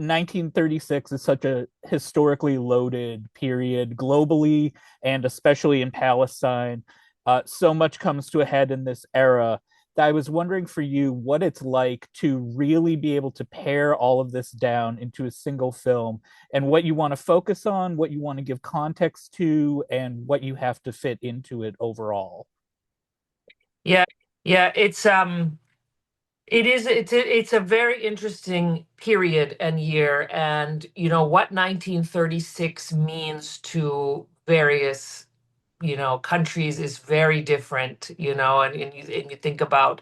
1936 is such a historically loaded period globally and especially in Palestine. So much comes to a head in this era that I was wondering for you what it's like to really be able to pare all of this down into a single film and what you want to focus on, what you want to give context to, and what you have to fit into it overall. Yeah, yeah, it's a very interesting period and year, and what 1936 means to various countries is very different, and you think about,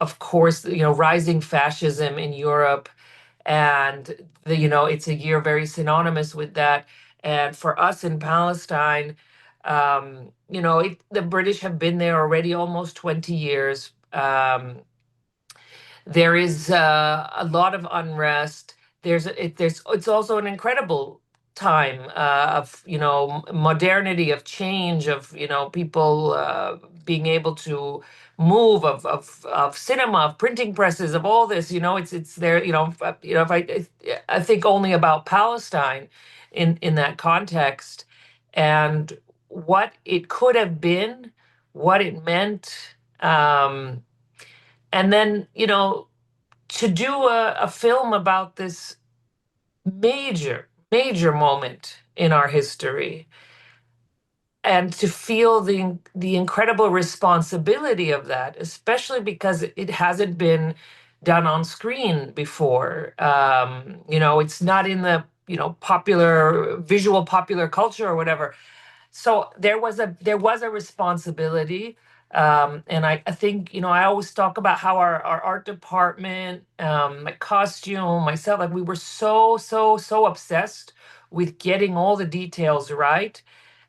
of course, rising fascism in Europe, and it's a year very synonymous with that. And for us in Palestine, the British have been there already almost 20 years. There is a lot of unrest. It's also an incredible time of modernity, of change, of people being able to move, of cinema, of printing presses, of all this. It's there. If I think only about Palestine in that context, and what it could have been, what it meant. And then, to do a film about this major, major moment in our history, and to feel the incredible responsibility of that, especially because it hasn't been done on screen before. It's not in the popular culture or whatever. So there was a responsibility, and I think I always talk about how our art department, my costume, myself, like we were so obsessed with getting all the details right.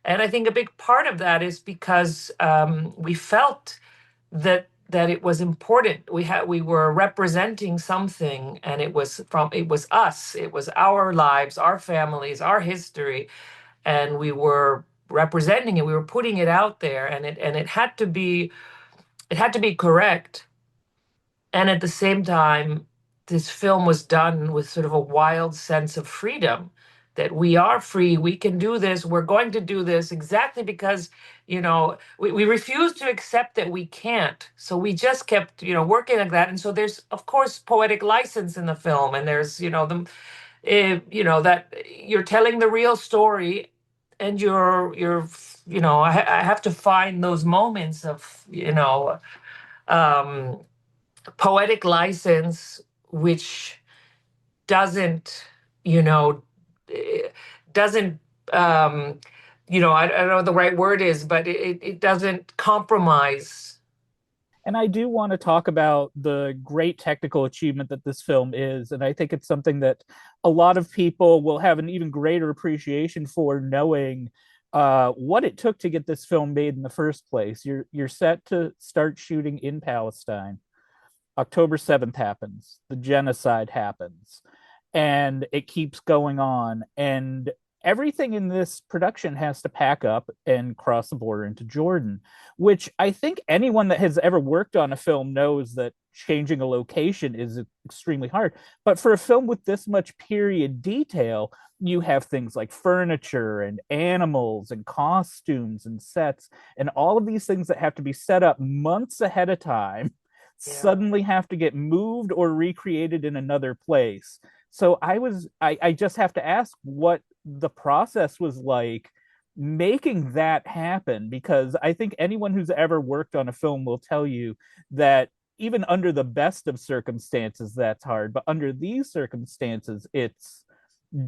And I think a big part of that is because we felt that it was important. We were representing something, and it was us, it was our lives, our families, our history, and we were representing it. We were putting it out there, and it had to be correct. And at the same time, this film was done with sort of a wild sense of freedom, that we are free, we can do this, we're going to do this exactly because we refuse to accept that we can't. So we just kept working like that. And so there's, of course, poetic license in the film, and there's that you're telling the real story, and I have to find those moments of um poetic license, which doesn't you know eh, doesn't I don't know what the right word is, but it doesn't compromise. And I do want to talk about the great technical achievement that this film is. And I think it's something that a lot of people will have an even greater appreciation for, knowing what it took to get this film made in the first place. You're set to start shooting in Palestine. October 7th happens, the genocide happens, and it keeps going on. And everything in this production has to pack up and cross the border into Jordan, which I think anyone that has ever worked on a film knows that changing a location is extremely hard. But for a film with this much period detail, you have things like furniture and animals and costumes and sets and all of these things that have to be set up months ahead of time Yeah. suddenly have to get moved or recreated in another place. So I just have to ask what the process was like making that happen, because I think anyone who's ever worked on a film will tell you that even under the best of circumstances that's hard, but under these circumstances it's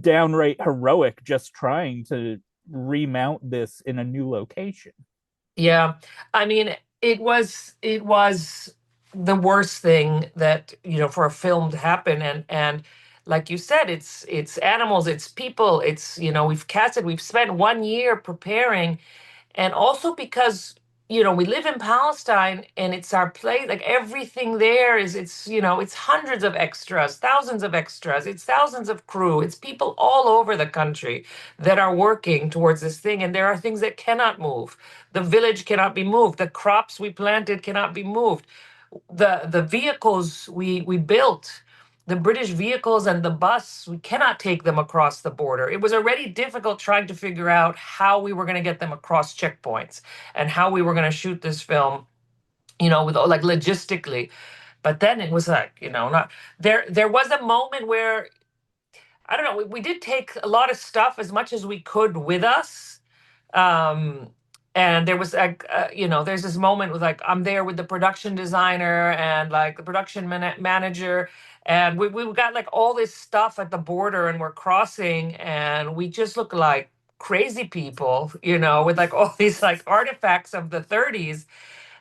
downright heroic just trying to remount this in a new location. Yeah, I mean, it was the worst thing that for a film to happen. And like you said, it's animals, it's people, it's we've spent 1 year preparing. And also because we live in Palestine, and it's our place. Like everything there it's hundreds of extras, thousands of extras, it's thousands of crew, it's people all over the country that are working towards this thing. And there are things that cannot move. The village cannot be moved, the crops we planted cannot be moved, the vehicles we built the British vehicles and the bus, we cannot take them across the border. It was already difficult trying to figure out how we were going to get them across checkpoints and how we were going to shoot this film, with like logistically. But then it was like, not there was a moment where I don't know, we did take a lot of stuff as much as we could with us. Um, and there was like, there's this moment with like, I'm there with the production designer and like the production manager. And we got like all this stuff at the border and we're crossing and we just look like crazy people, with like all these like artifacts of the 30s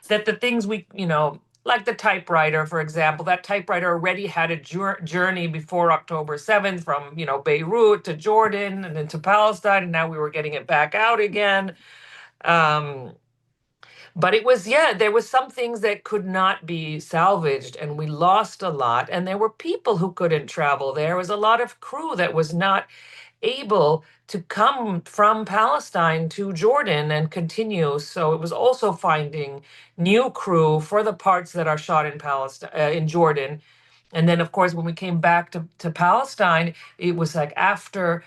that the things like the typewriter, for example, that typewriter already had a journey before October 7th from, Beirut to Jordan and then to Palestine. And now we were getting it back out again. Um, but it was, yeah, there was some things that could not be salvaged and we lost a lot. And there were people who couldn't travel. There was a lot of crew that was not able to come from Palestine to Jordan and continue. So it was also finding new crew for the parts that are shot in Palestine, in Jordan. And then, of course, when we came back to Palestine, it was like after,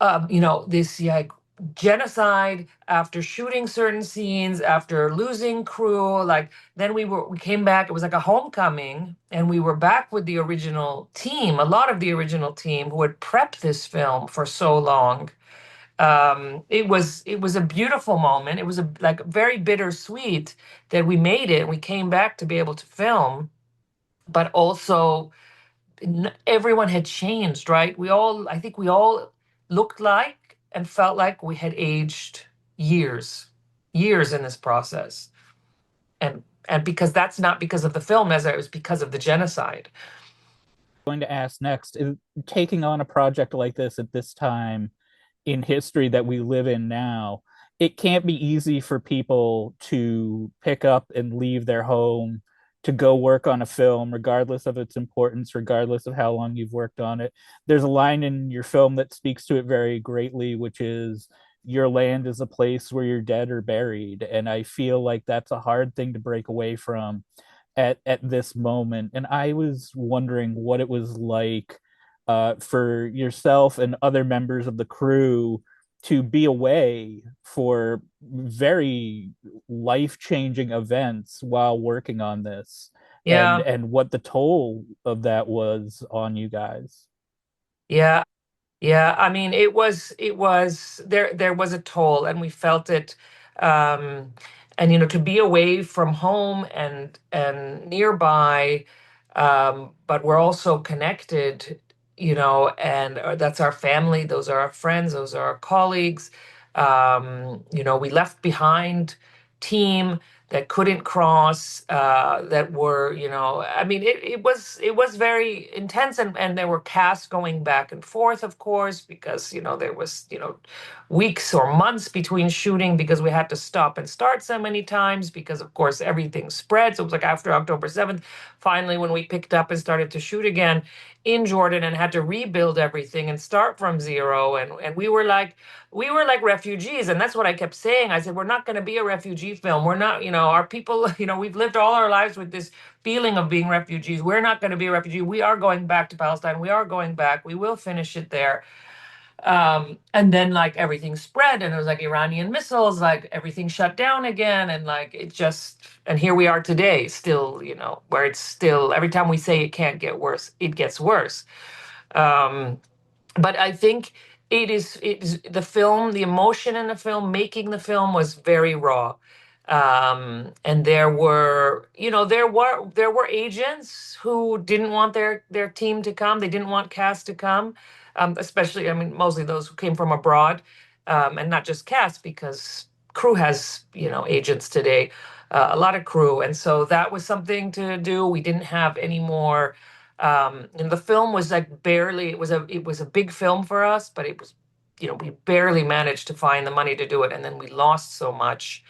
this like genocide, after shooting certain scenes, after losing crew, like then we came back. It was like a homecoming, and we were back with the original team, a lot of the original team who had prepped this film for so long. It was a beautiful moment. It was like very bittersweet that we made it. We came back to be able to film, but also everyone had changed, right? I think we all looked like and felt like we had aged years, years in this process. And because that's not because of the film, as it was because of the genocide. Going to ask next is taking on a project like this at this time in history that we live in now. It can't be easy for people to pick up and leave their home to go work on a film, regardless of its importance, regardless of how long you've worked on it. There's a line in your film that speaks to it very greatly, which is, your land is a place where your dead are buried. And I feel like that's a hard thing to break away from at this moment. And I was wondering what it was like for yourself and other members of the crew to be away for very life-changing events while working on this, and Yeah, what the toll of that was on you guys. yeah. Yeah, I mean, there was a toll and we felt it. Um, and to be away from home and nearby, but we're also connected, and that's our family, those are our friends, those are our colleagues. We left behind team that couldn't cross, that were, I mean, it was very intense, and there were casts going back and forth, of course, because there was weeks or months between shooting because we had to stop and start so many times because of course everything spread. So it was like after October 7th, finally when we picked up and started to shoot again in Jordan and had to rebuild everything and start from zero, and we were like refugees. And that's what I kept saying. I said, we're not going to be a refugee film. We're not, our people, we've lived all our lives with this feeling of being refugees. We're not going to be a refugee. We are going back to Palestine. We are going back. We will finish it there. And then like everything spread and it was like Iranian missiles, like everything shut down again. And like and here we are today, still, where it's still, every time we say it can't get worse, it gets worse. Um, but I think it is the film, the emotion in the film, making the film was very raw. And there were agents who didn't want their team to come. They didn't want cast to come, especially, I mean, mostly those who came from abroad, and not just cast, because crew has, agents today, a lot of crew. And so that was something to do. We didn't have any more. And the film was like barely, it was a big film for us, but it was, we barely managed to find the money to do it. And then we lost so much.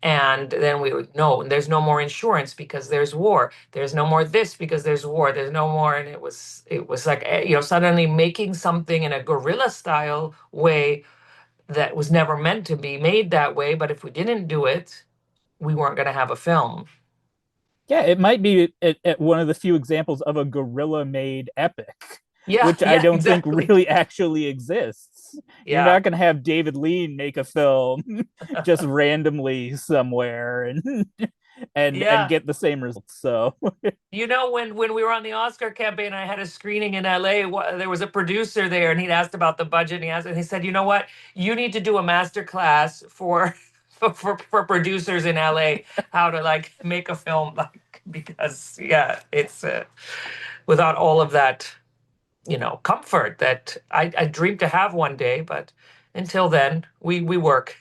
And then we would no, there's no more insurance because there's war. There's no more this because there's war. There's no more. And it was like, suddenly making something in a guerrilla style way that was never meant to be made that way. But if we didn't do it, we weren't going to have a film. Yeah, it might be at one of the few examples of a guerrilla made epic, Yeah, which I yeah, don't think exactly. really actually exists. You're Yeah. not going to have David Lean make a film just randomly somewhere and Yeah. get the same results. So You know, when we were on the Oscar campaign, I had a screening in LA. There was a producer there, and he'd asked about the budget, and he said, "You know what? You need to do a master class for for producers in LA, how to like make a film, like because yeah, it's without all of that, comfort that I dream to have one day, but until then, we work."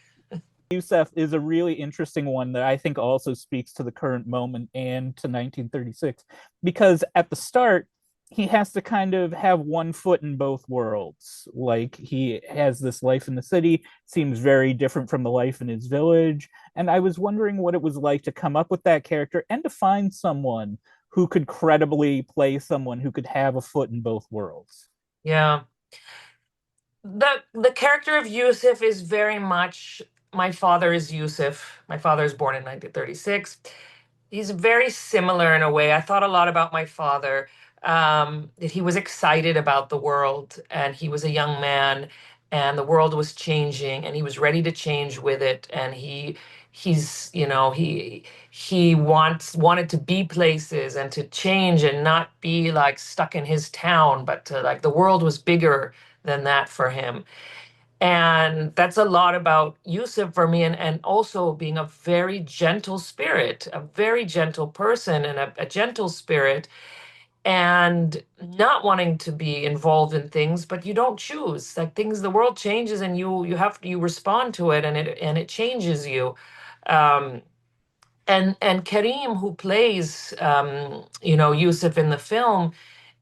Yusuf is a really interesting one that I think also speaks to the current moment and to 1936 because at the start he has to kind of have one foot in both worlds. Like he has this life in the city, seems very different from the life in his village, and I was wondering what it was like to come up with that character and to find someone who could credibly play someone who could have a foot in both worlds. Yeah. The character of Yusuf is very much my father is Yusuf. My father is born in 1936. He's very similar in a way. I thought a lot about my father. That he was excited about the world, and he was a young man, and the world was changing, and he was ready to change with it. And he wanted to be places and to change and not be like stuck in his town, but to like the world was bigger than that for him. And that's a lot about Yusuf for me, and also being a very gentle spirit, a very gentle person, and a gentle spirit, and not wanting to be involved in things, but you don't choose. Like things, the world changes, and you respond to it, and it changes you. Um, and Kareem, who plays Yusuf in the film,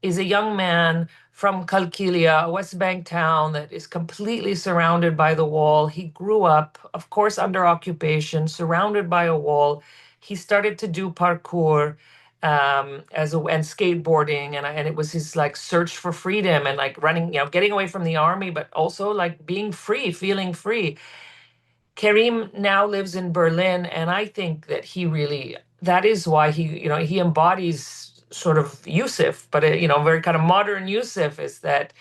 is a young man from Kalkilia, a West Bank town that is completely surrounded by the wall. He grew up, of course, under occupation, surrounded by a wall. He started to do parkour and skateboarding, and it was his like search for freedom and like running, getting away from the army, but also like being free, feeling free. Kareem now lives in Berlin, and I think that that is why he embodies sort of Yusuf, but very kind of modern Yusuf is that,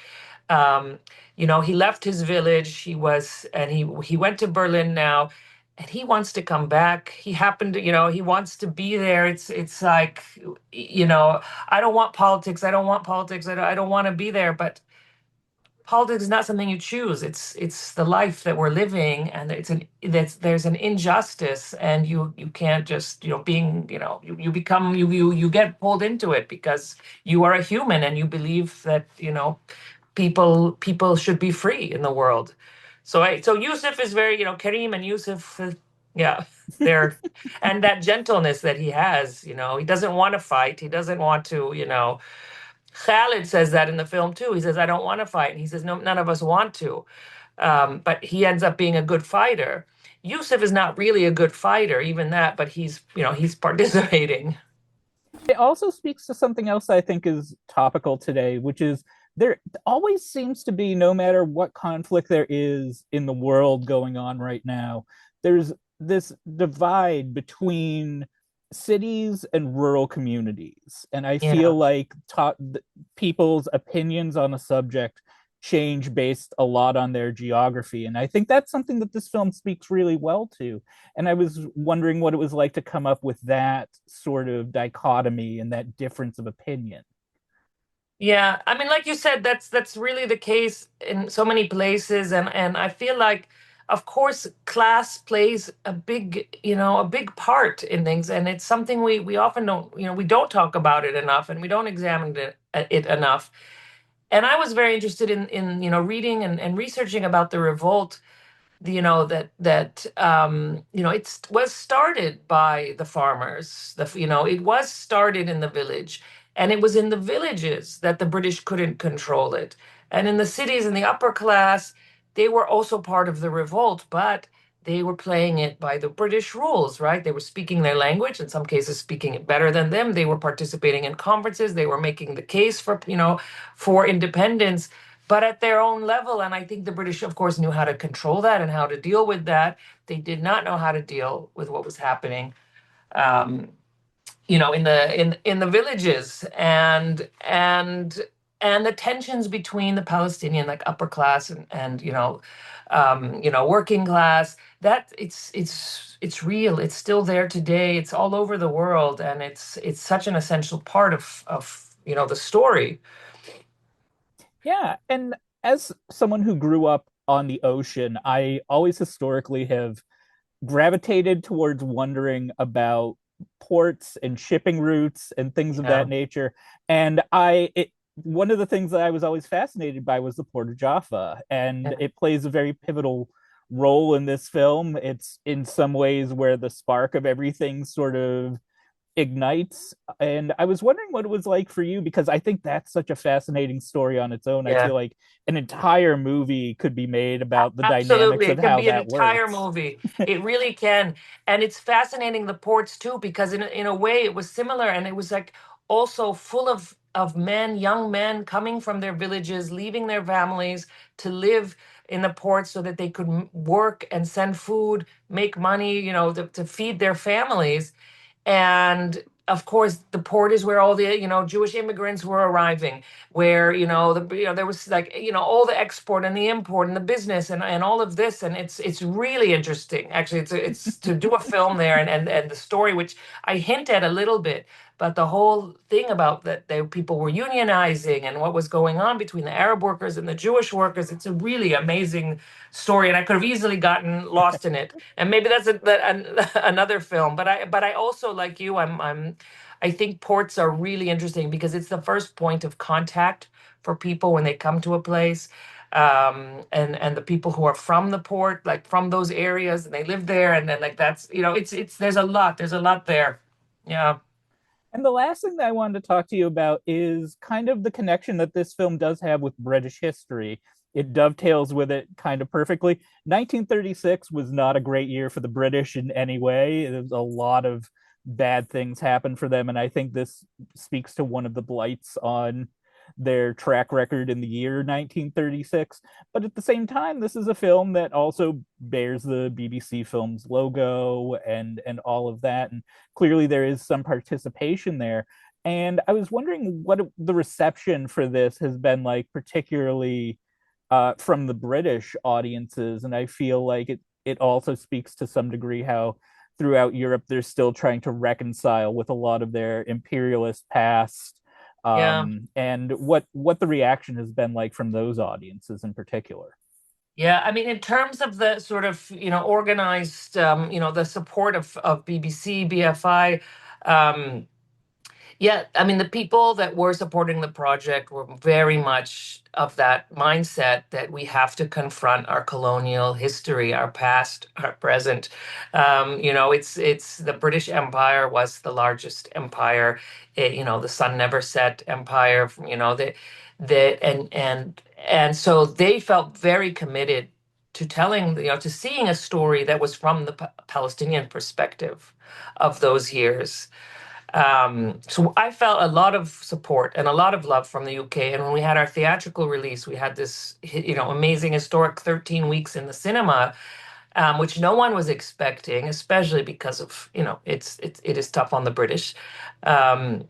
um, he left his village, and he went to Berlin now, and he wants to come back. He happened to, he wants to be there. It's like, I don't want politics. I don't want politics. I don't want to be there, but politics is not something you choose. It's the life that we're living, and there's an injustice, and you can't just being you become you get pulled into it because you are a human and you believe that people should be free in the world. So Yusuf is very Kareem and Yusuf, yeah, they're and that gentleness that he has, he doesn't want to fight, he doesn't want to Khalid says that in the film too. He says, "I don't want to fight." And he says, "No, none of us want to." But he ends up being a good fighter. Yusuf is not really a good fighter, even that, but he's participating. It also speaks to something else I think is topical today, which is there always seems to be, no matter what conflict there is in the world going on right now, there's this divide between cities and rural communities. And I feel Yeah. like people's opinions on a subject change based a lot on their geography. And I think that's something that this film speaks really well to. And I was wondering what it was like to come up with that sort of dichotomy and that difference of opinion. Yeah, I mean, like you said, that's really the case in so many places, and I feel like, of course, class plays a big part in things, and it's something we often don't talk about it enough, and we don't examine it enough. And I was very interested in reading and researching about the revolt, it was started by the farmers. It was started in the village, and it was in the villages that the British couldn't control it. And in the cities, in the upper class, they were also part of the revolt, but they were playing it by the British rules, right? They were speaking their language, in some cases speaking it better than them. They were participating in conferences. They were making the case for independence, but at their own level. And I think the British, of course, knew how to control that and how to deal with that. They did not know how to deal with what was happening, um, in the villages, and the tensions between the Palestinian like upper class and working class. That it's real. It's still there today. It's all over the world, and it's such an essential part of the story. Yeah, and as someone who grew up on the ocean, I always historically have gravitated towards wondering about ports and shipping routes and things of that Yeah, nature. And one of the things that I was always fascinated by was the Port of Jaffa, and yeah, it plays a very pivotal role in this film. It's in some ways where the spark of everything sort of ignites. And I was wondering what it was like for you, because I think that's such a fascinating story on its own. I yeah. feel like an entire movie could be made about the Absolutely. dynamics of It can how be an that entire works. movie. It really can. And it's fascinating the ports too, because in a way it was similar, and it was like also full of men, young men coming from their villages, leaving their families to live in the ports so that they could work and send food, make money, to feed their families. And of course the port is where all the Jewish immigrants were arriving, where there was like all the export and the import and the business and all of this. And it's really interesting, actually. It's to do a film there, and the story, which I hint at a little bit, but the whole thing about that people were unionizing and what was going on between the Arab workers and the Jewish workers. It's a really amazing story, and I could have easily gotten lost in it. And maybe that's another film. But I also, like you, I think ports are really interesting because it's the first point of contact for people when they come to a place. And the people who are from the port, like from those areas, and they live there, and then like that's it's there's a lot there. Yeah, And the last thing that I wanted to talk to you about is kind of the connection that this film does have with British history. It dovetails with it kind of perfectly. 1936 was not a great year for the British in any way. There was a lot of bad things happened for them, and I think this speaks to one of the blights on their track record in the year 1936. But at the same time, this is a film that also bears the BBC Films logo and all of that, and clearly there is some participation there. And I was wondering what the reception for this has been like, particularly from the British audiences. And I feel like it also speaks to some degree how throughout Europe they're still trying to reconcile with a lot of their imperialist past, yeah. and what the reaction has been like from those audiences in particular. Yeah, I mean, in terms of the sort of, organized, the support of BBC, BFI, um, yeah, I mean, the people that were supporting the project were very much of that mindset that we have to confront our colonial history, our past, our present. It's the British Empire was the largest empire. The sun never set empire. And so they felt very committed to telling, to seeing a story that was from the Palestinian perspective of those years. So I felt a lot of support and a lot of love from the UK. And when we had our theatrical release, we had this, amazing historic 13 weeks in the cinema, which no one was expecting, especially because of, it is tough on the British. Um,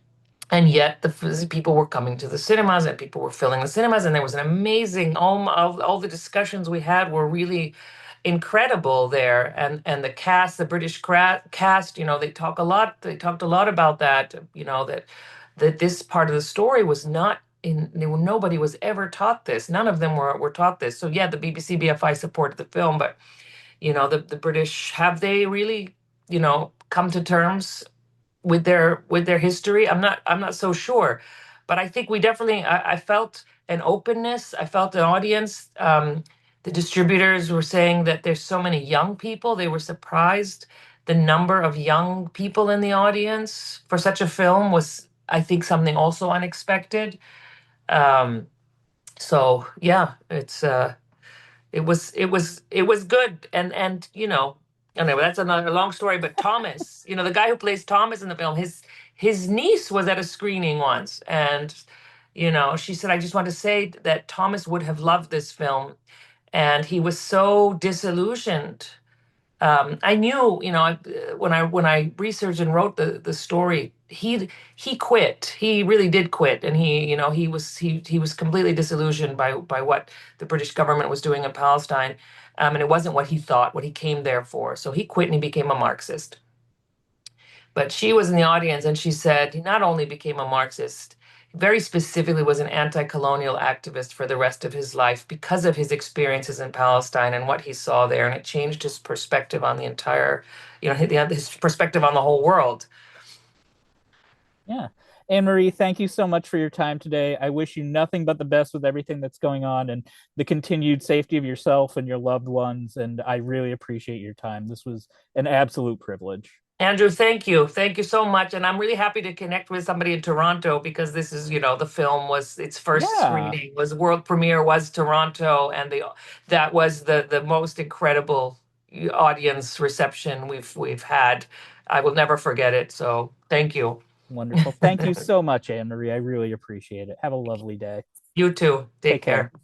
and yet the people were coming to the cinemas, and people were filling the cinemas, and there was an amazing all the discussions we had were really incredible there. And the cast, the British cast, they talked a lot about that, that this part of the story was not in there were nobody was ever taught this. None of them were taught this. So yeah, the BBC BFI supported the film, but the British, have they really come to terms with their history? I'm not so sure, but I think we definitely, I felt an openness. I felt an audience. The distributors were saying that there's so many young people. They were surprised the number of young people in the audience for such a film was, I think, something also unexpected. Um, so yeah, it was good. And anyway, that's another long story. But Thomas, the guy who plays Thomas in the film, his niece was at a screening once, and she said, I just want to say that Thomas would have loved this film, and he was so disillusioned I knew, when I researched and wrote the story, he quit. He really did quit, and he was completely disillusioned by what the British government was doing in Palestine, and it wasn't what he thought, what he came there for. So he quit and he became a Marxist. But she was in the audience and she said he not only became a Marxist, very specifically was an anti-colonial activist for the rest of his life because of his experiences in Palestine and what he saw there. And it changed his perspective on the entire, his perspective on the whole world. Yeah. Anne-Marie, thank you so much for your time today. I wish you nothing but the best with everything that's going on and the continued safety of yourself and your loved ones. And I really appreciate your time. This was an absolute privilege. Andrew, thank you. Thank you so much. And I'm really happy to connect with somebody in Toronto because this is, the film was its first Yeah, screening, was world premiere was Toronto, and that was the most incredible audience reception we've had. I will never forget it. So thank you. wonderful. Thank you so much, Anne-Marie. I really appreciate it. Have a lovely day. You too. Take Take care. care.